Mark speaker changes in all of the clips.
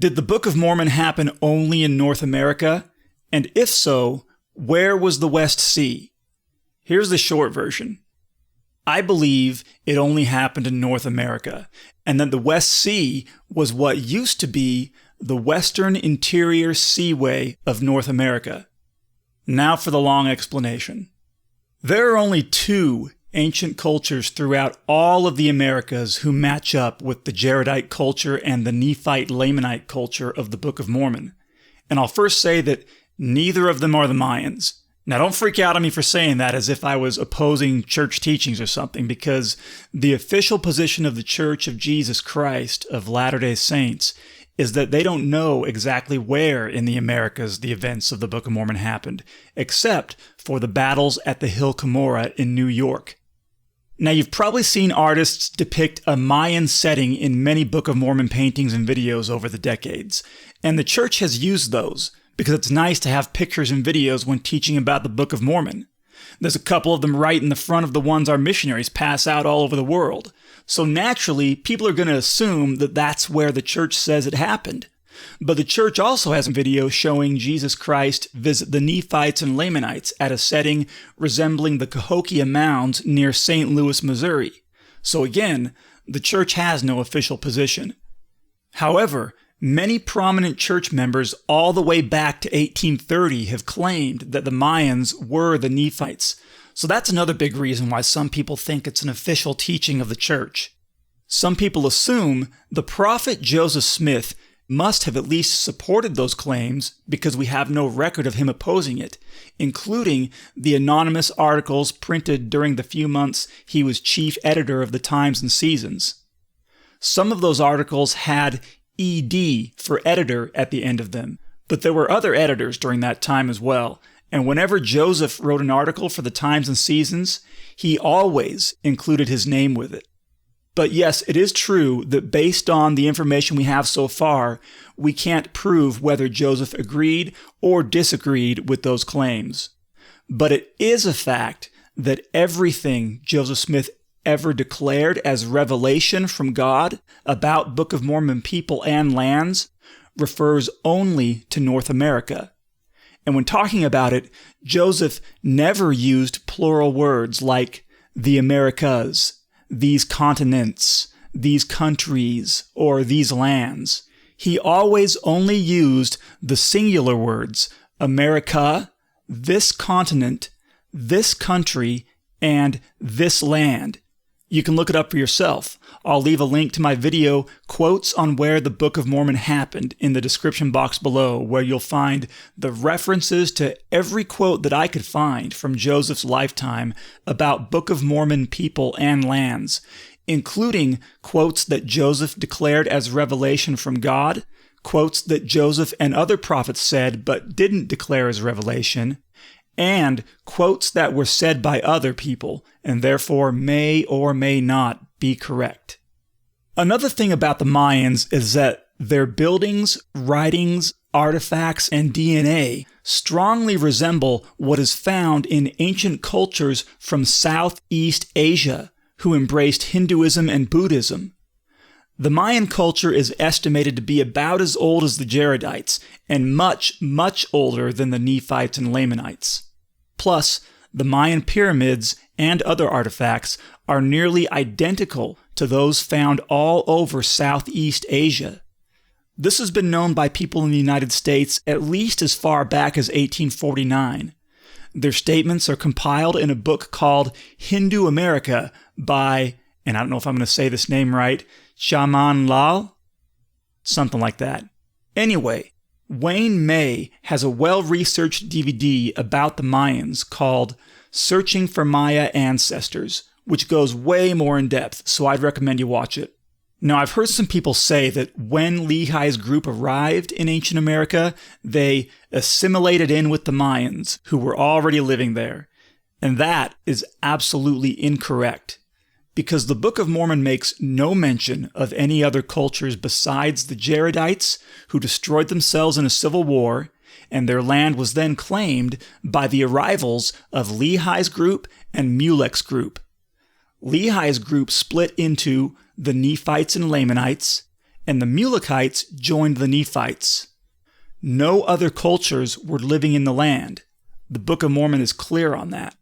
Speaker 1: Did the Book of Mormon happen only in North America? And if so, where was the West Sea? Here's the short version. I believe it only happened in North America, and that the West Sea was what used to be the Western Interior Seaway of North America. Now for the long explanation. There are only two ancient cultures throughout all of the Americas who match up with the Jaredite culture and the Nephite-Lamanite culture of the Book of Mormon. And I'll first say that neither of them are the Mayans. Now don't freak out on me for saying that as if I was opposing church teachings or something, because the official position of the Church of Jesus Christ of Latter-day Saints is that they don't know exactly where in the Americas the events of the Book of Mormon happened, except for the battles at the Hill Cumorah in New York. Now, you've probably seen artists depict a Mayan setting in many Book of Mormon paintings and videos over the decades, and the church has used those because it's nice to have pictures and videos when teaching about the Book of Mormon. There's a couple of them right in the front of the ones our missionaries pass out all over the world. So naturally, people are going to assume that that's where the church says it happened. But the church also has a video showing Jesus Christ visit the Nephites and Lamanites at a setting resembling the Cahokia Mounds near St. Louis, Missouri. So again, the church has no official position. However, many prominent church members all the way back to 1830 have claimed that the Mayans were the Nephites. So that's another big reason why some people think it's an official teaching of the church. Some people assume the prophet Joseph Smith must have at least supported those claims because we have no record of him opposing it, including the anonymous articles printed during the few months he was chief editor of the Times and Seasons. Some of those articles had ED for editor at the end of them, but there were other editors during that time as well, and whenever Joseph wrote an article for the Times and Seasons, he always included his name with it. But yes, it is true that based on the information we have so far, we can't prove whether Joseph agreed or disagreed with those claims. But it is a fact that everything Joseph Smith ever declared as revelation from God about Book of Mormon people and lands refers only to North America. And when talking about it, Joseph never used plural words like the Americas, these continents, these countries, or these lands. He always only used the singular words, America, this continent, this country, and this land. You can look it up for yourself. I'll leave a link to my video, Quotes on Where the Book of Mormon Happened, in the description box below, where you'll find the references to every quote that I could find from Joseph's lifetime about Book of Mormon people and lands, including quotes that Joseph declared as revelation from God, quotes that Joseph and other prophets said but didn't declare as revelation, and quotes that were said by other people, and therefore may or may not be correct. Another thing about the Mayans is that their buildings, writings, artifacts, and DNA strongly resemble what is found in ancient cultures from Southeast Asia, who embraced Hinduism and Buddhism. The Mayan culture is estimated to be about as old as the Jaredites, and much, much older than the Nephites and Lamanites. Plus, the Mayan pyramids and other artifacts are nearly identical to those found all over Southeast Asia. This has been known by people in the United States at least as far back as 1849. Their statements are compiled in a book called Hindu America by, and I don't know if I'm going to say this name right, Shaman Lal? Something like that. Anyway, Wayne May has a well-researched DVD about the Mayans called Searching for Maya Ancestors, which goes way more in depth, so I'd recommend you watch it. Now, I've heard some people say that when Lehi's group arrived in ancient America, they assimilated in with the Mayans, who were already living there. And that is absolutely incorrect, because the Book of Mormon makes no mention of any other cultures besides the Jaredites, who destroyed themselves in a civil war, and their land was then claimed by the arrivals of Lehi's group and Mulek's group. Lehi's group split into the Nephites and Lamanites, and the Mulekites joined the Nephites. No other cultures were living in the land. The Book of Mormon is clear on that.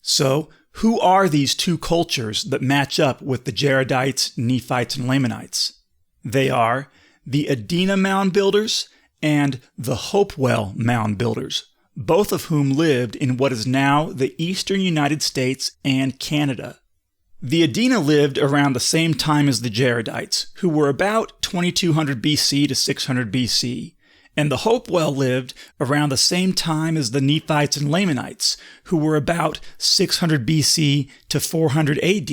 Speaker 1: So, who are these two cultures that match up with the Jaredites, Nephites, and Lamanites? They are the Adena Mound-builders and the Hopewell Mound-builders, both of whom lived in what is now the eastern United States and Canada. The Adena lived around the same time as the Jaredites, who were about 2200 BC to 600 BC, and the Hopewell lived around the same time as the Nephites and Lamanites, who were about 600 BC to 400 AD.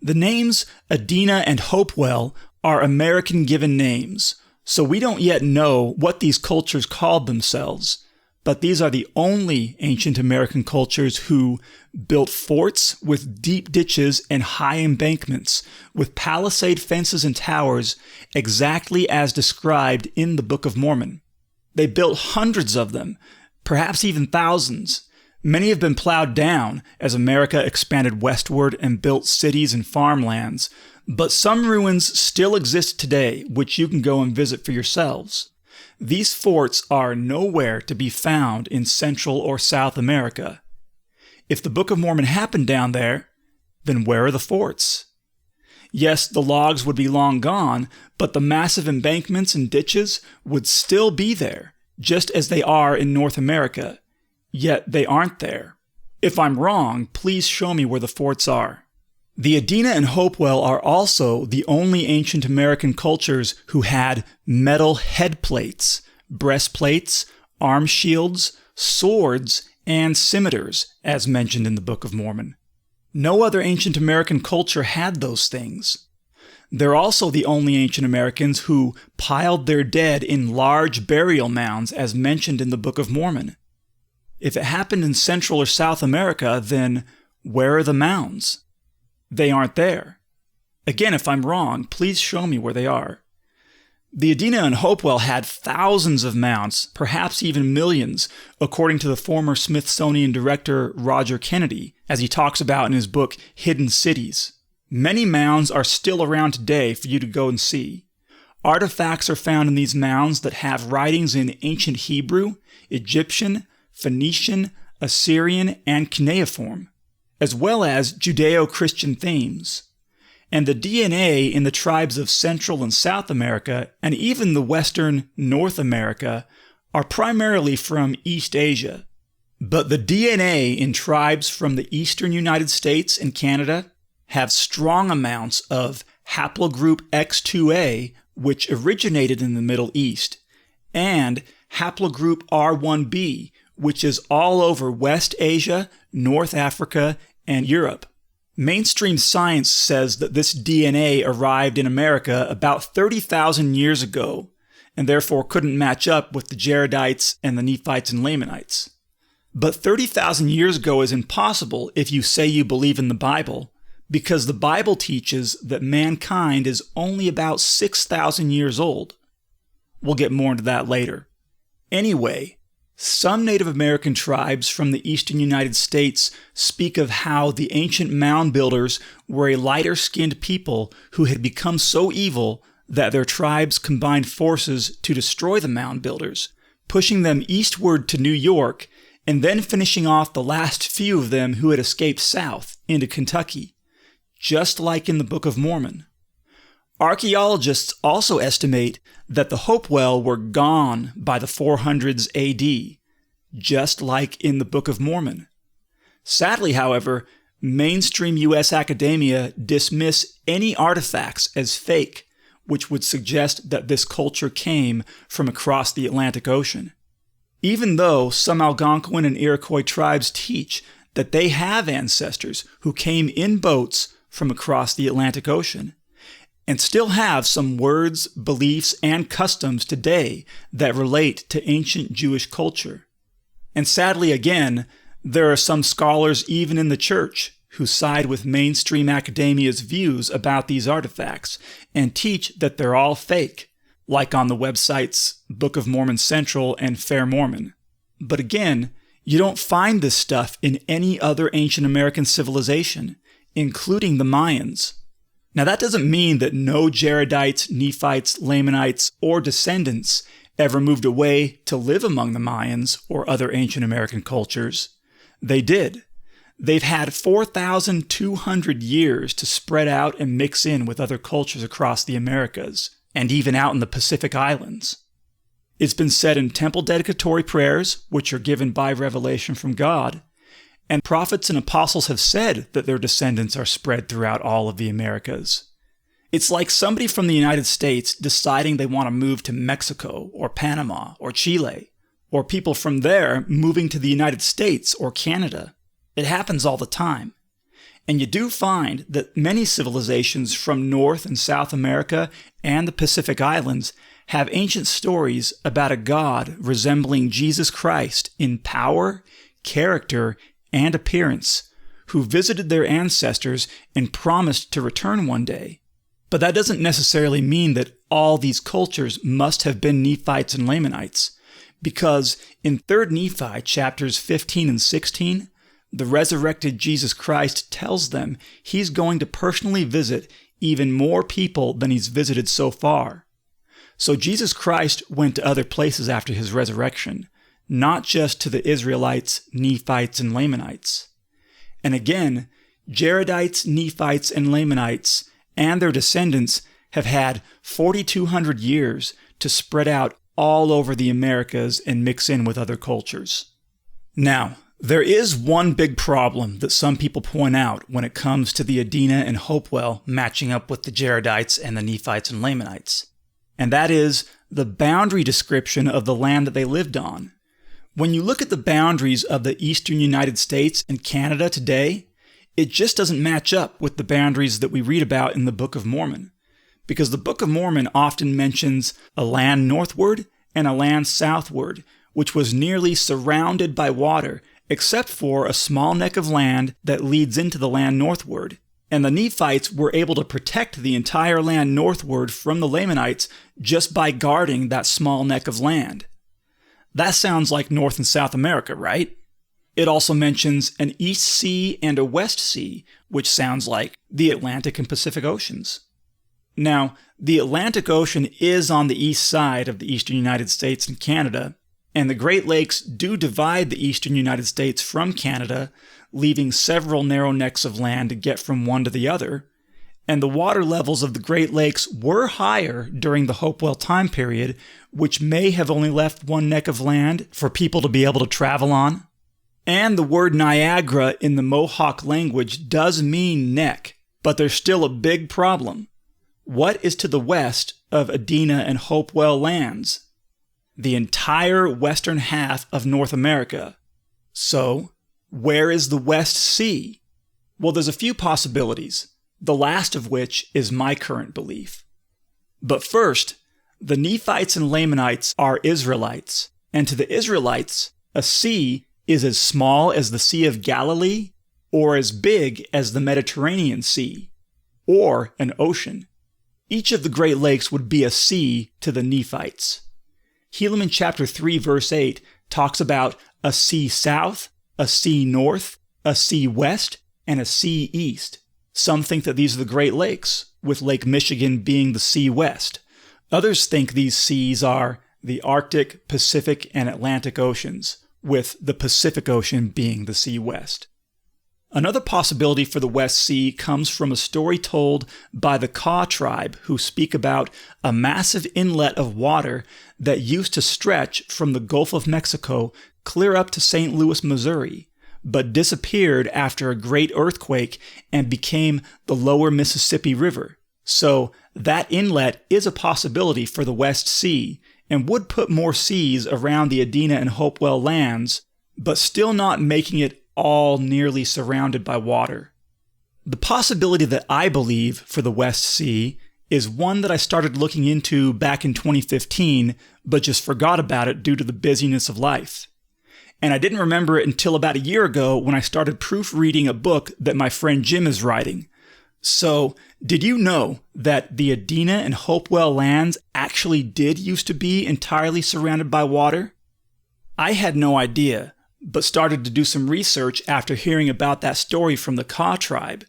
Speaker 1: The names Adena and Hopewell are American given names, so we don't yet know what these cultures called themselves, but these are the only ancient American cultures who built forts with deep ditches and high embankments, with palisade fences and towers exactly as described in the Book of Mormon. They built hundreds of them, perhaps even thousands. Many have been plowed down as America expanded westward and built cities and farmlands, but some ruins still exist today, which you can go and visit for yourselves. These forts are nowhere to be found in Central or South America. If the Book of Mormon happened down there, then where are the forts? Yes, the logs would be long gone, but the massive embankments and ditches would still be there, just as they are in North America. Yet they aren't there. If I'm wrong, please show me where the forts are. The Adena and Hopewell are also the only ancient American cultures who had metal headplates, breastplates, arm shields, swords, and scimitars, as mentioned in the Book of Mormon. No other ancient American culture had those things. They're also the only ancient Americans who piled their dead in large burial mounds, as mentioned in the Book of Mormon. If it happened in Central or South America, then where are the mounds? They aren't there. Again, if I'm wrong, please show me where they are. The Adena and Hopewell had thousands of mounds, perhaps even millions, according to the former Smithsonian director Roger Kennedy, as he talks about in his book Hidden Cities. Many mounds are still around today for you to go and see. Artifacts are found in these mounds that have writings in ancient Hebrew, Egyptian, Phoenician, Assyrian, and cuneiform, as well as Judeo-Christian themes. And the DNA in the tribes of Central and South America, and even the Western North America, are primarily from East Asia. But the DNA in tribes from the eastern United States and Canada have strong amounts of haplogroup X2a, which originated in the Middle East, and haplogroup R1b, which is all over West Asia, North Africa, and Europe. Mainstream science says that this DNA arrived in America about 30,000 years ago, and therefore couldn't match up with the Jaredites and the Nephites and Lamanites. But 30,000 years ago is impossible if you say you believe in the Bible, because the Bible teaches that mankind is only about 6,000 years old. We'll get more into that later. Anyway, some Native American tribes from the eastern United States speak of how the ancient mound-builders were a lighter-skinned people who had become so evil that their tribes combined forces to destroy the mound-builders, pushing them eastward to New York, and then finishing off the last few of them who had escaped south into Kentucky, just like in the Book of Mormon. Archaeologists also estimate that the Hopewell were gone by the 400s AD, just like in the Book of Mormon. Sadly, however, mainstream U.S. academia dismiss any artifacts as fake, which would suggest that this culture came from across the Atlantic Ocean. Even though some Algonquin and Iroquois tribes teach that they have ancestors who came in boats from across the Atlantic Ocean, and still have some words, beliefs, and customs today that relate to ancient Jewish culture. And sadly, again, there are some scholars even in the church who side with mainstream academia's views about these artifacts and teach that they're all fake, like on the websites Book of Mormon Central and Fair Mormon. But again, you don't find this stuff in any other ancient American civilization, including the Mayans. Now that doesn't mean that no Jaredites, Nephites, Lamanites, or descendants ever moved away to live among the Mayans or other ancient American cultures. They did. They've had 4,200 years to spread out and mix in with other cultures across the Americas, and even out in the Pacific Islands. It's been said in temple dedicatory prayers, which are given by revelation from God, and prophets and apostles have said that their descendants are spread throughout all of the Americas. It's like somebody from the United States deciding they want to move to Mexico or Panama or Chile, or people from there moving to the United States or Canada. It happens all the time. And you do find that many civilizations from North and South America and the Pacific Islands have ancient stories about a God resembling Jesus Christ in power, character, and appearance, who visited their ancestors and promised to return one day. But that doesn't necessarily mean that all these cultures must have been Nephites and Lamanites, because in 3 Nephi chapters 15 and 16, the resurrected Jesus Christ tells them he's going to personally visit even more people than he's visited so far. So Jesus Christ went to other places after his resurrection, not just to the Israelites, Nephites, and Lamanites. And again, Jaredites, Nephites, and Lamanites and their descendants have had 4,200 years to spread out all over the Americas and mix in with other cultures. Now, there is one big problem that some people point out when it comes to the Adena and Hopewell matching up with the Jaredites and the Nephites and Lamanites, and that is the boundary description of the land that they lived on. When you look at the boundaries of the eastern United States and Canada today, it just doesn't match up with the boundaries that we read about in the Book of Mormon, because the Book of Mormon often mentions a land northward and a land southward, which was nearly surrounded by water, except for a small neck of land that leads into the land northward. And the Nephites were able to protect the entire land northward from the Lamanites just by guarding that small neck of land. That sounds like North and South America, right? It also mentions an East Sea and a West Sea, which sounds like the Atlantic and Pacific Oceans. Now, the Atlantic Ocean is on the east side of the eastern United States and Canada, and the Great Lakes do divide the eastern United States from Canada, leaving several narrow necks of land to get from one to the other. And the water levels of the Great Lakes were higher during the Hopewell time period, which may have only left one neck of land for people to be able to travel on. And the word Niagara in the Mohawk language does mean neck, but there's still a big problem. What is to the west of Adena and Hopewell lands? The entire western half of North America. So, where is the West Sea? Well, there's a few possibilities, the last of which is my current belief. But first, the Nephites and Lamanites are Israelites, and to the Israelites, a sea is as small as the Sea of Galilee, or as big as the Mediterranean Sea, or an ocean. Each of the Great Lakes would be a sea to the Nephites. Helaman chapter 3 verse 8 talks about a sea south, a sea north, a sea west, and a sea east. Some think that these are the Great Lakes, with Lake Michigan being the sea west. Others think these seas are the Arctic, Pacific, and Atlantic Oceans, with the Pacific Ocean being the sea west. Another possibility for the West Sea comes from a story told by the Kaw tribe, who speak about a massive inlet of water that used to stretch from the Gulf of Mexico clear up to St. Louis, Missouri, but disappeared after a great earthquake and became the lower Mississippi River. So that inlet is a possibility for the West Sea and would put more seas around the Adena and Hopewell lands, but still not making it all nearly surrounded by water. The possibility that I believe for the West Sea is one that I started looking into back in 2015, but just forgot about it due to the busyness of life. And I didn't remember it until about a year ago when I started proofreading a book that my friend Jim is writing. So, did you know that the Adena and Hopewell lands actually did used to be entirely surrounded by water? I had no idea, but started to do some research after hearing about that story from the Kaw tribe.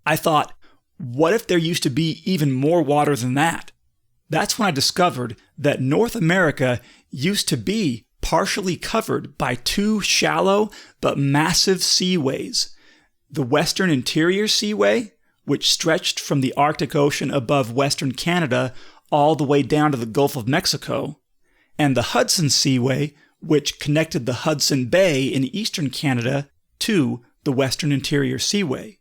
Speaker 1: I thought, what if there used to be even more water than that? That's when I discovered that North America used to be partially covered by two shallow but massive seaways. The Western Interior Seaway, which stretched from the Arctic Ocean above Western Canada all the way down to the Gulf of Mexico, and the Hudson Seaway, which connected the Hudson Bay in eastern Canada to the Western Interior Seaway.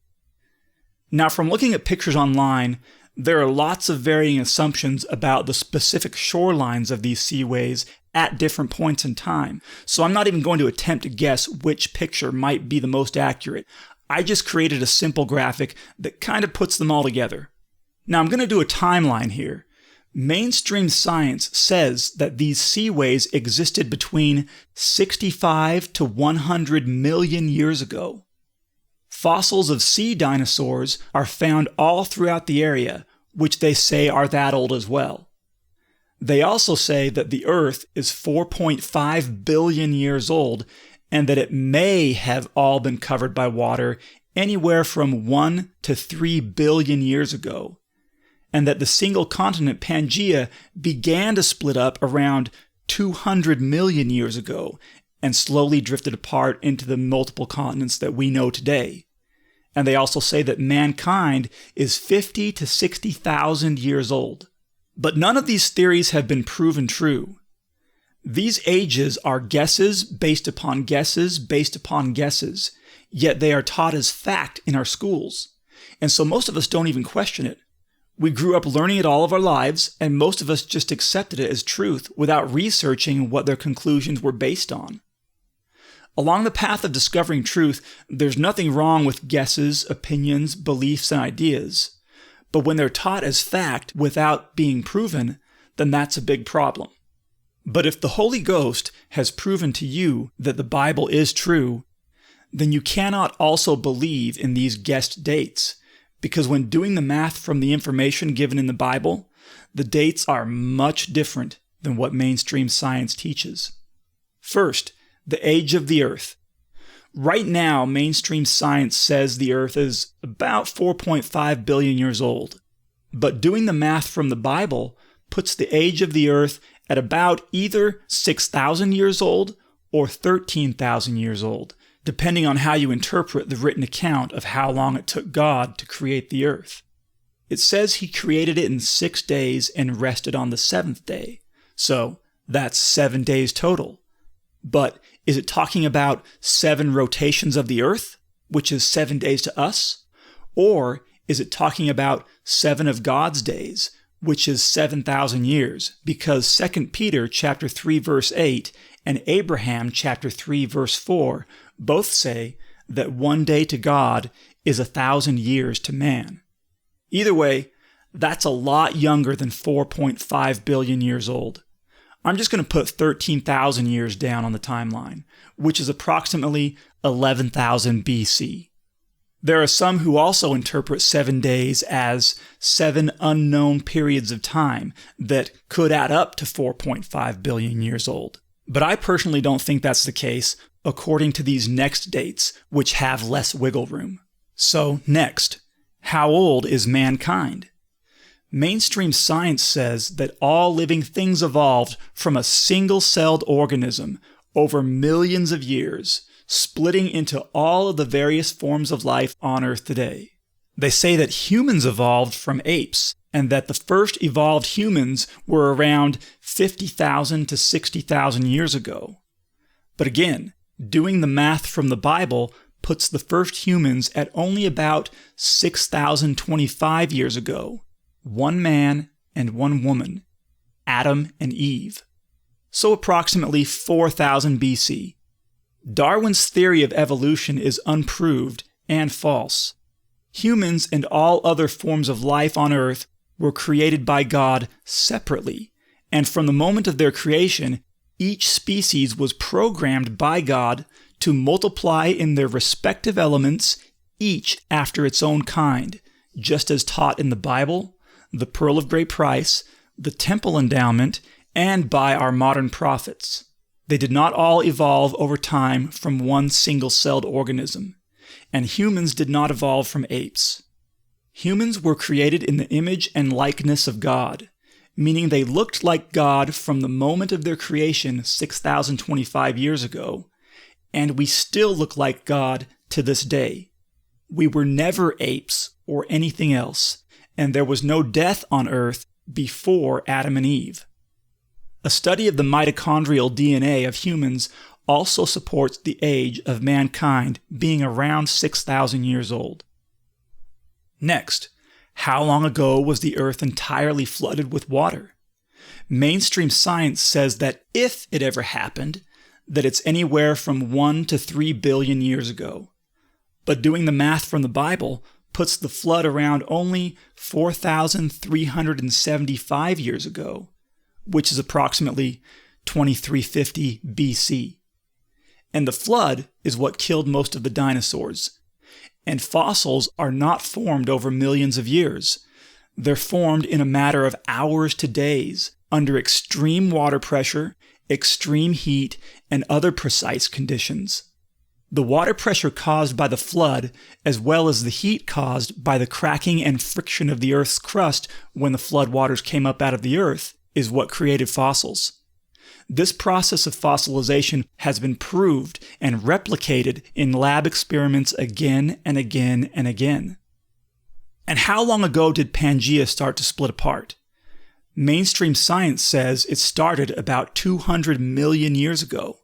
Speaker 1: Now, from looking at pictures online, there are lots of varying assumptions about the specific shorelines of these seaways at different points in time, so I'm not even going to attempt to guess which picture might be the most accurate. I just created a simple graphic that kind of puts them all together. Now, I'm going to do a timeline here. Mainstream science says that these seaways existed between 65 to 100 million years ago. Fossils of sea dinosaurs are found all throughout the area, which they say are that old as well. They also say that the Earth is 4.5 billion years old and that it may have all been covered by water anywhere from 1 to 3 billion years ago, and that the single continent Pangaea began to split up around 200 million years ago and slowly drifted apart into the multiple continents that we know today. And they also say that mankind is 50 to 60,000 years old. But none of these theories have been proven true. These ages are guesses based upon guesses based upon guesses, yet they are taught as fact in our schools. And so most of us don't even question it. We grew up learning it all of our lives, and most of us just accepted it as truth without researching what their conclusions were based on. Along the path of discovering truth, there's nothing wrong with guesses, opinions, beliefs, and ideas. But when they're taught as fact without being proven, then that's a big problem. But if the Holy Ghost has proven to you that the Bible is true, then you cannot also believe in these guessed dates, because when doing the math from the information given in the Bible, the dates are much different than what mainstream science teaches. First, the age of the Earth. Right now, mainstream science says the Earth is about 4.5 billion years old. But doing the math from the Bible puts the age of the Earth at about either 6,000 years old or 13,000 years old, depending on how you interpret the written account of how long it took God to create the Earth. It says He created it in 6 days and rested on the 7th day. So that's 7 days total. But is it talking about 7 rotations of the Earth, which is 7 days to us? Or is it talking about 7 of God's days, which is 7,000 years? Because 2 Peter chapter 3 verse 8 and Abraham chapter 3 verse 4 both say that 1 day to God is 1,000 years to man. Either way, that's a lot younger than 4.5 billion years old. I'm just going to put 13,000 years down on the timeline, which is approximately 11,000 BC. There are some who also interpret 7 days as 7 unknown periods of time that could add up to 4.5 billion years old. But I personally don't think that's the case, according to these next dates, which have less wiggle room. So next, how old is mankind? Mainstream science says that all living things evolved from a single-celled organism over millions of years, splitting into all of the various forms of life on Earth today. They say that humans evolved from apes, and that the first evolved humans were around 50,000 to 60,000 years ago. But again, doing the math from the Bible puts the first humans at only about 6,025 years ago. 1 man and 1 woman, Adam and Eve. So approximately 4,000 BC. Darwin's theory of evolution is unproved and false. Humans and all other forms of life on Earth were created by God separately, and from the moment of their creation, each species was programmed by God to multiply in their respective elements, each after its own kind, just as taught in the Bible, the Pearl of Great Price, the Temple Endowment, and by our modern prophets. They did not all evolve over time from one single-celled organism, and humans did not evolve from apes. Humans were created in the image and likeness of God, meaning they looked like God from the moment of their creation 6,025 years ago, and we still look like God to this day. We were never apes or anything else, and there was no death on Earth before Adam and Eve. A study of the mitochondrial DNA of humans also supports the age of mankind being around 6,000 years old. Next, how long ago was the Earth entirely flooded with water? Mainstream science says that if it ever happened, that it's anywhere from 1 to 3 billion years ago. But doing the math from the Bible puts the flood around only 4,375 years ago, which is approximately 2350 BC. And the flood is what killed most of the dinosaurs. And fossils are not formed over millions of years. They're formed in a matter of hours to days under extreme water pressure, extreme heat, and other precise conditions. The water pressure caused by the flood, as well as the heat caused by the cracking and friction of the Earth's crust when the flood waters came up out of the Earth, is what created fossils. This process of fossilization has been proved and replicated in lab experiments again and again and again. And how long ago did Pangea start to split apart? Mainstream science says it started about 200 million years ago.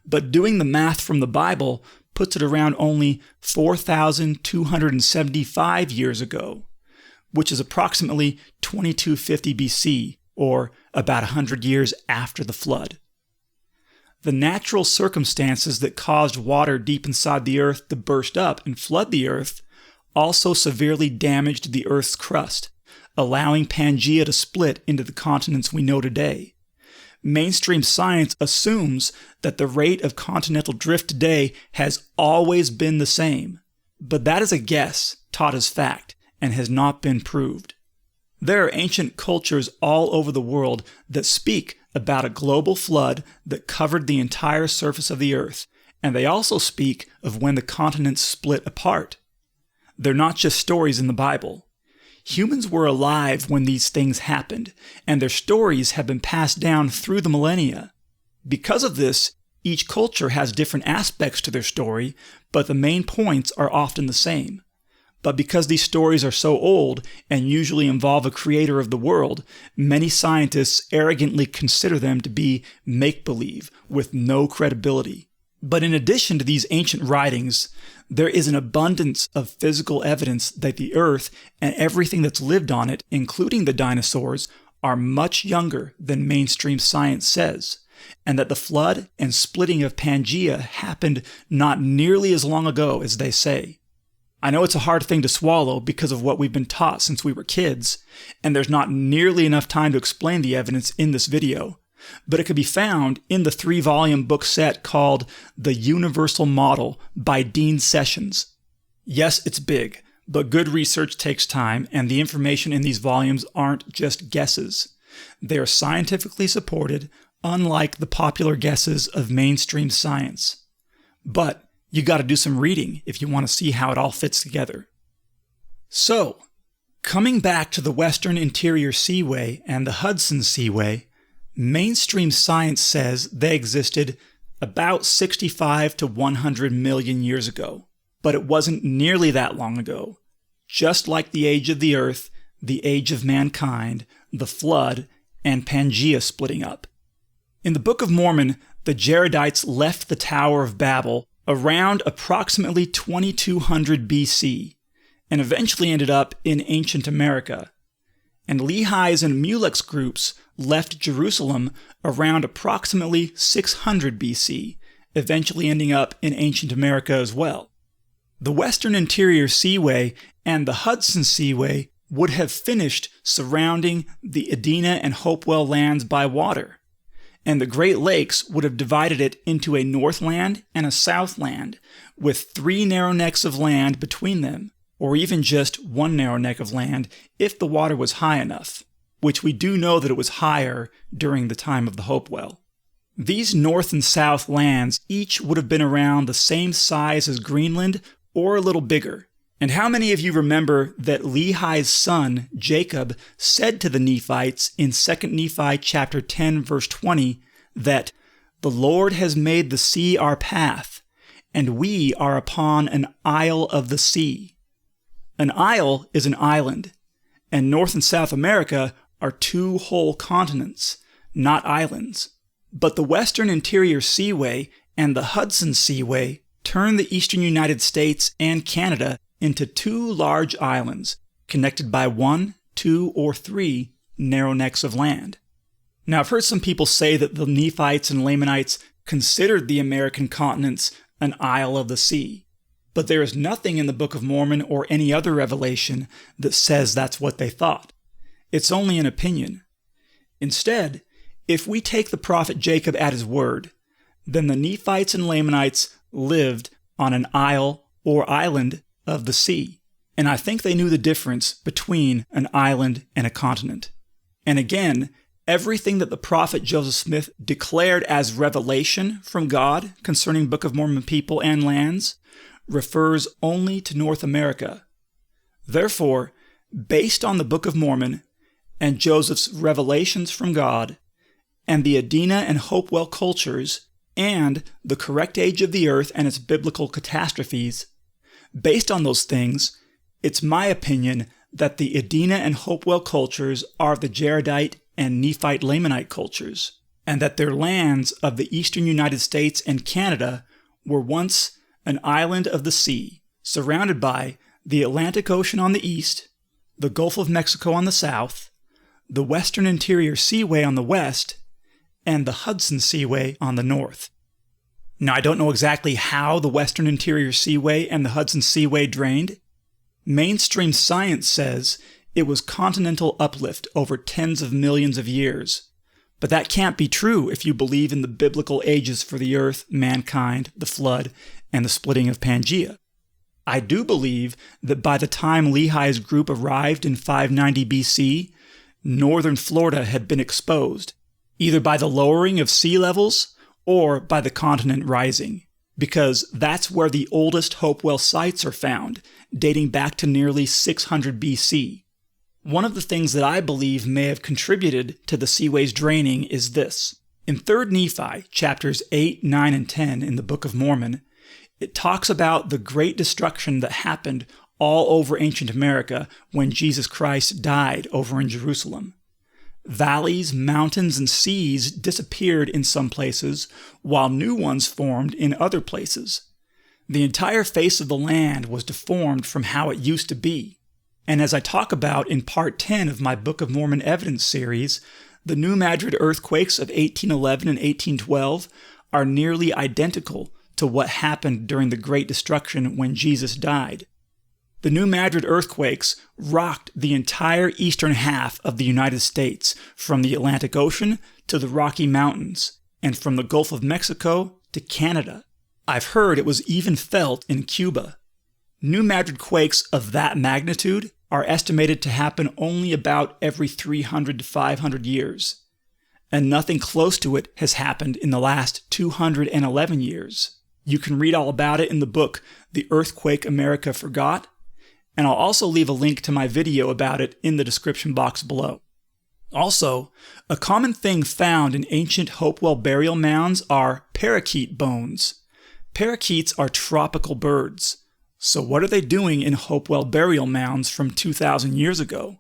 Speaker 1: But doing the math from the Bible puts it around only 4,275 years ago, which is approximately 2250 BC, or about 100 years after the flood. The natural circumstances that caused water deep inside the Earth to burst up and flood the Earth also severely damaged the Earth's crust, allowing Pangea to split into the continents we know today. Mainstream science assumes that the rate of continental drift today has always been the same, but that is a guess taught as fact and has not been proved. There are ancient cultures all over the world that speak about a global flood that covered the entire surface of the Earth, and they also speak of when the continents split apart. They're not just stories in the Bible. Humans were alive when these things happened, and their stories have been passed down through the millennia. Because of this, each culture has different aspects to their story, but the main points are often the same. But because these stories are so old and usually involve a creator of the world, many scientists arrogantly consider them to be make-believe with no credibility. But in addition to these ancient writings, there is an abundance of physical evidence that the Earth and everything that's lived on it, including the dinosaurs, are much younger than mainstream science says, and that the flood and splitting of Pangea happened not nearly as long ago as they say. I know it's a hard thing to swallow because of what we've been taught since we were kids, and there's not nearly enough time to explain the evidence in this video, but it can be found in the 3-volume book set called The Universal Model by Dean Sessions. Yes, it's big, but good research takes time, and the information in these volumes aren't just guesses. They are scientifically supported, unlike the popular guesses of mainstream science. But you got to do some reading if you want to see how it all fits together. So, coming back to the Western Interior Seaway and the Hudson Seaway, mainstream science says they existed about 65 to 100 million years ago, but it wasn't nearly that long ago. Just like the age of the Earth, the age of mankind, the flood, and Pangea splitting up. In the Book of Mormon, the Jaredites left the Tower of Babel around approximately 2200 BC, and eventually ended up in ancient America. And Lehi's and Mulek's groups left Jerusalem around approximately 600 BC, eventually ending up in ancient America as well. The Western Interior Seaway and the Hudson Seaway would have finished surrounding the Adena and Hopewell lands by water, and the Great Lakes would have divided it into a Northland and a Southland, with 3 narrow necks of land between them, or even just 1 narrow neck of land if the water was high enough, which we do know that it was higher during the time of the Hopewell. These North and South lands each would have been around the same size as Greenland or a little bigger, And how many of you remember that Lehi's son, Jacob, said to the Nephites in 2 Nephi chapter 10, verse 20, that the Lord has made the sea our path, and we are upon an isle of the sea. An isle is an island, and North and South America are two whole continents, not islands. But the Western Interior Seaway and the Hudson Seaway turn the eastern United States and Canada into two large islands, connected by 1, 2, or 3 narrow necks of land. Now, I've heard some people say that the Nephites and Lamanites considered the American continents an isle of the sea, but there is nothing in the Book of Mormon or any other revelation that says that's what they thought. It's only an opinion. Instead, if we take the prophet Jacob at his word, then the Nephites and Lamanites lived on an isle or island of the sea, and I think they knew the difference between an island and a continent. And again, everything that the prophet Joseph Smith declared as revelation from God concerning Book of Mormon people and lands refers only to North America. Therefore, based on the Book of Mormon and Joseph's revelations from God, and the Adena and Hopewell cultures, and the correct age of the earth and its biblical catastrophes, based on those things, it's my opinion that the Adena and Hopewell cultures are the Jaredite and Nephite Lamanite cultures, and that their lands of the eastern United States and Canada were once an island of the sea, surrounded by the Atlantic Ocean on the east, the Gulf of Mexico on the south, the Western Interior Seaway on the west, and the Hudson Seaway on the north. Now, I don't know exactly how the Western Interior Seaway and the Hudson Seaway drained. Mainstream science says it was continental uplift over tens of millions of years. But that can't be true if you believe in the biblical ages for the earth, mankind, the flood, and the splitting of Pangaea. I do believe that by the time Lehi's group arrived in 590 BC, northern Florida had been exposed, either by the lowering of sea levels or by the continent rising, because that's where the oldest Hopewell sites are found, dating back to nearly 600 BC. One of the things that I believe may have contributed to the seaway's draining is this. In 3 Nephi, chapters 8, 9, and 10 in the Book of Mormon, it talks about the great destruction that happened all over ancient America when Jesus Christ died over in Jerusalem. Valleys, mountains, and seas disappeared in some places, while new ones formed in other places. The entire face of the land was deformed from how it used to be. And as I talk about in part 10 of my Book of Mormon Evidence series, the New Madrid earthquakes of 1811 and 1812 are nearly identical to what happened during the Great Destruction when Jesus died. The New Madrid earthquakes rocked the entire eastern half of the United States, from the Atlantic Ocean to the Rocky Mountains, and from the Gulf of Mexico to Canada. I've heard it was even felt in Cuba. New Madrid quakes of that magnitude are estimated to happen only about every 300 to 500 years, and nothing close to it has happened in the last 211 years. You can read all about it in the book, The Earthquake America Forgot, and I'll also leave a link to my video about it in the description box below. Also, a common thing found in ancient Hopewell burial mounds are parakeet bones. Parakeets are tropical birds. So what are they doing in Hopewell burial mounds from 2,000 years ago?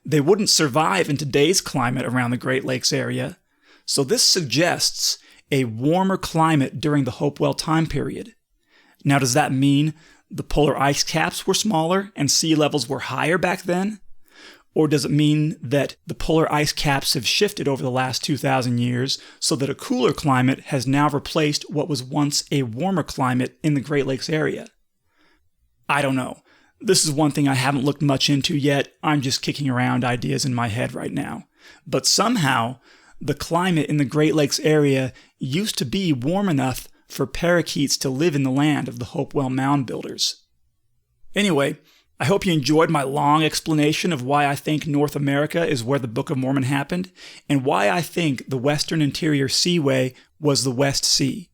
Speaker 1: They wouldn't survive in today's climate around the Great Lakes area, so this suggests a warmer climate during the Hopewell time period. Now, does that mean the polar ice caps were smaller and sea levels were higher back then? Or does it mean that the polar ice caps have shifted over the last 2,000 years so that a cooler climate has now replaced what was once a warmer climate in the Great Lakes area? I don't know. This is one thing I haven't looked much into yet. I'm just kicking around ideas in my head right now. But somehow, the climate in the Great Lakes area used to be warm enough for parakeets to live in the land of the Hopewell Mound-builders. Anyway, I hope you enjoyed my long explanation of why I think North America is where the Book of Mormon happened, and why I think the Western Interior Seaway was the West Sea.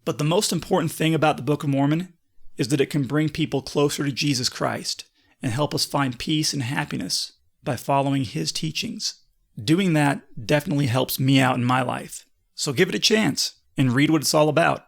Speaker 1: But the most important thing about the Book of Mormon is that it can bring people closer to Jesus Christ and help us find peace and happiness by following his teachings. Doing that definitely helps me out in my life. So give it a chance and read what it's all about.